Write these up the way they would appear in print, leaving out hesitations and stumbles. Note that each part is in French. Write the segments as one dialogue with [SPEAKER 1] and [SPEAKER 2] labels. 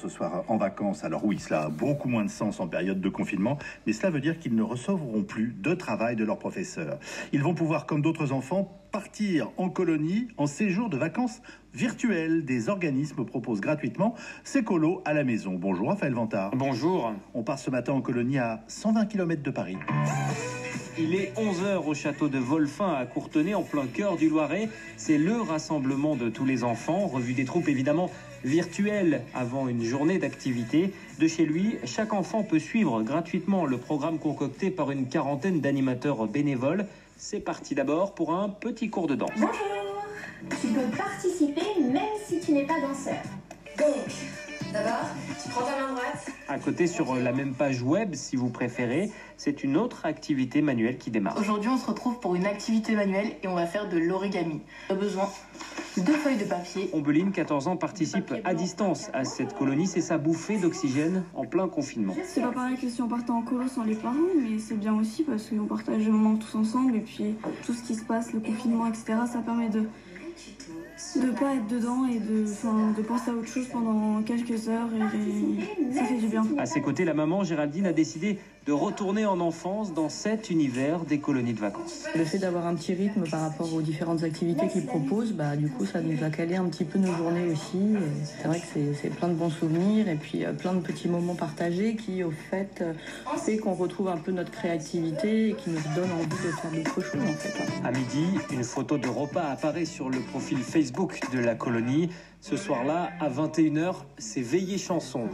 [SPEAKER 1] ce soir en vacances. Alors oui, cela a beaucoup moins de sens en période de confinement, mais cela veut dire qu'ils ne recevront plus de travail de leurs professeurs. Ils vont pouvoir, comme d'autres enfants, partir en colonie, en séjour de vacances virtuelles. Des organismes proposent gratuitement ces colos à la maison. Bonjour Raphaël Vantard.
[SPEAKER 2] Bonjour.
[SPEAKER 1] On part ce matin en colonie à 120 km de Paris.
[SPEAKER 2] Il est 11h au château de Wolfin à Courtenay, en plein cœur du Loiret. C'est le rassemblement de tous les enfants. Revue des troupes évidemment virtuelle avant une journée d'activité. De chez lui, chaque enfant peut suivre gratuitement le programme concocté par une quarantaine d'animateurs bénévoles. C'est parti d'abord pour un petit cours de danse.
[SPEAKER 3] Bonjour, tu peux participer même si tu n'es pas danseur. Donc, d'abord, tu prends ta main droite.
[SPEAKER 2] À côté, sur la même page web, si vous préférez, c'est une autre activité manuelle qui démarre.
[SPEAKER 4] Aujourd'hui, on se retrouve pour une activité manuelle et on va faire de l'origami. On a besoin de 2 feuilles de papier.
[SPEAKER 2] Ombeline, 14 ans, participe à distance à cette colonie. C'est sa bouffée d'oxygène en plein confinement.
[SPEAKER 5] C'est pas pareil que si on partait en colo sans les parents, mais c'est bien aussi parce qu'on partage le moment tous ensemble et puis tout ce qui se passe, le confinement, etc., ça permet de pas être dedans et de penser à autre chose pendant quelques heures et ça fait du bien.
[SPEAKER 2] À ses côtés, la maman Géraldine a décidé de retourner en enfance dans cet univers des colonies de vacances.
[SPEAKER 6] Le fait d'avoir un petit rythme par rapport aux différentes activités qu'ils proposent, du coup ça nous a calé un petit peu nos journées aussi. C'est vrai que c'est plein de bons souvenirs et puis plein de petits moments partagés qui au fait qu'on retrouve un peu notre créativité et qui nous donne envie de faire d'autres choses en fait.
[SPEAKER 2] À midi, une photo de repas apparaît sur le profil Facebook de la colonie. Ce soir-là, à 21h, c'est veillée chanson.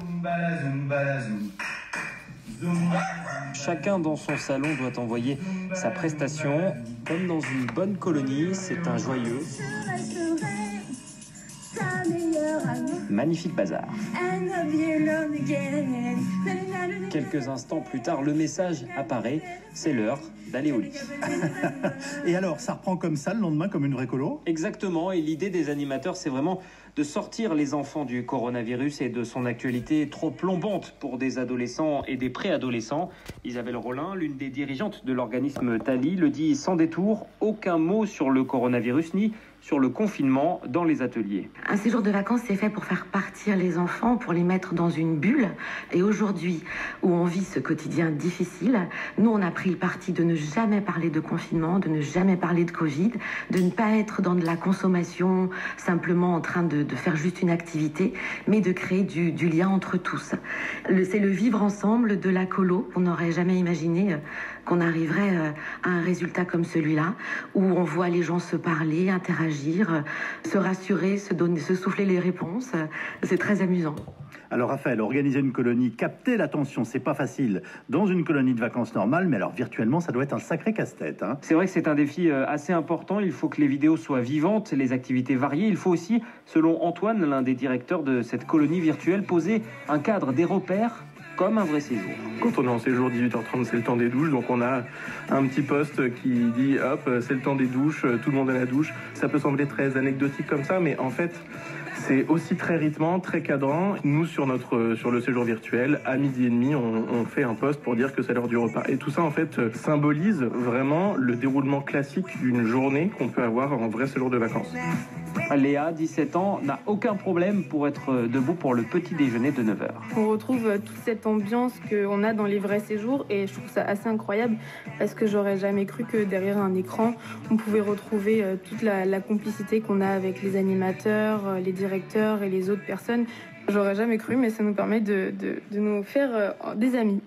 [SPEAKER 2] Chacun dans son salon doit envoyer sa prestation. Comme dans une bonne colonie, c'est un joyeux, magnifique bazar. Quelques instants plus tard, le message apparaît. C'est l'heure d'aller au lit.
[SPEAKER 1] Et alors, ça reprend comme ça le lendemain, comme une vraie colo ?
[SPEAKER 2] Exactement, et l'idée des animateurs, c'est vraiment de sortir les enfants du coronavirus et de son actualité trop plombante pour des adolescents et des préadolescents. Isabelle Rollin, l'une des dirigeantes de l'organisme Tali, le dit sans détour, aucun mot sur le coronavirus ni sur le confinement dans les ateliers.
[SPEAKER 7] Un séjour de vacances, c'est fait pour faire partir les enfants, pour les mettre dans une bulle. Et aujourd'hui, où on vit ce quotidien difficile, nous, on a pris le parti de ne jamais parler de confinement, de ne jamais parler de Covid, de ne pas être dans de la consommation, simplement en train de faire juste une activité, mais de créer du lien entre tous. C'est le vivre ensemble de la colo. On n'aurait jamais imaginé qu'on arriverait à un résultat comme celui-là, où on voit les gens se parler, interagir, se rassurer, se souffler les réponses. C'est très amusant.
[SPEAKER 1] Alors Raphaël, organiser une colonie, capter l'attention, c'est pas facile dans une colonie de vacances normale, mais alors virtuellement, ça doit être un sacré casse-tête.
[SPEAKER 2] C'est vrai que c'est un défi assez important. Il faut que les vidéos soient vivantes, les activités variées. Il faut aussi, selon Antoine, l'un des directeurs de cette colonie virtuelle, poser un cadre, des repères, comme un vrai séjour.
[SPEAKER 8] Quand on est en séjour 18h30, c'est le temps des douches, donc on a un petit poste qui dit hop, c'est le temps des douches, tout le monde à la douche. Ça peut sembler très anecdotique comme ça, mais en fait, c'est aussi très rythmant, très cadrant. Nous, sur le séjour virtuel, à 12h30, on fait un post pour dire que c'est l'heure du repas. Et tout ça, en fait, symbolise vraiment le déroulement classique d'une journée qu'on peut avoir en vrai séjour de vacances.
[SPEAKER 2] Léa, 17 ans, n'a aucun problème pour être debout pour le petit déjeuner de 9h.
[SPEAKER 9] On retrouve toute cette ambiance qu'on a dans les vrais séjours et je trouve ça assez incroyable parce que j'aurais jamais cru que derrière un écran, on pouvait retrouver toute la complicité qu'on a avec les animateurs, les directeurs et les autres personnes. J'aurais jamais cru, mais ça nous permet de nous faire des amis.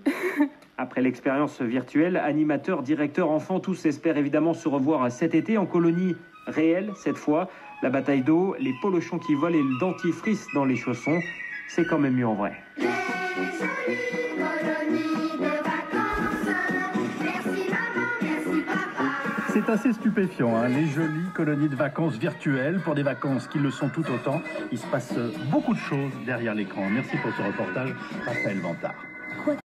[SPEAKER 2] Après l'expérience virtuelle, animateurs, directeurs, enfants, tous espèrent évidemment se revoir cet été en colonie réelle cette fois. La bataille d'eau, les polochons qui volent et le dentifrice dans les chaussons, c'est quand même mieux en vrai.
[SPEAKER 1] C'est assez stupéfiant, les jolies colonies de vacances virtuelles pour des vacances qui le sont tout autant. Il se passe beaucoup de choses derrière l'écran. Merci pour ce reportage, Raphaël Vantard.